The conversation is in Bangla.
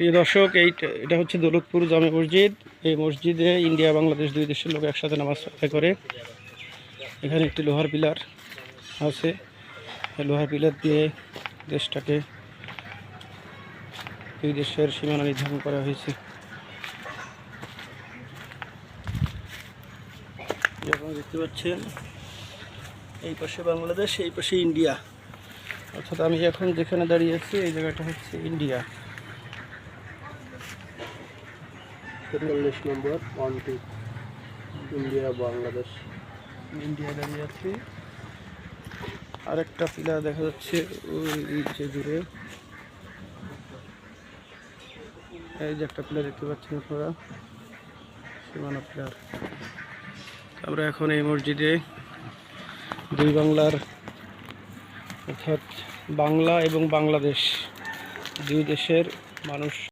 প্রিয় দর্শক, এটা হচ্ছে দৌলতপুর জামে মসজিদ। এই মসজিদে ইন্ডিয়া বাংলাদেশ দুই দেশের লোক একসাথে নামাজ আদায় করে। এখানে একটি লোহার পিলার আছে। এই লোহার পিলার দিয়ে দেশটাকে, দুই দেশের সীমানা নির্ধারণ করা হয়েছে। আপনারা দেখতে পাচ্ছেন, এই পাশে বাংলাদেশ, এই পাশে ইন্ডিয়া। অর্থাৎ আমি এখন যেখানে দাঁড়িয়ে আছি এই জায়গাটা হচ্ছে ইন্ডিয়া। 43 নম্বর 1-2 ইন্ডিয়া বাংলাদেশ। ইন্ডিয়া দাঁড়িয়ে আছি। আরেকটা পিলার দেখা যাচ্ছে ওই যে দূরে, এই যে একটা পিলার দেখতে পাচ্ছেন আপনারা, সীমানা পিলার। আমরা এখন এই মসজিদে দুই বাংলার, অর্থাৎ বাংলা এবং বাংলাদেশ দুই দেশের মানুষ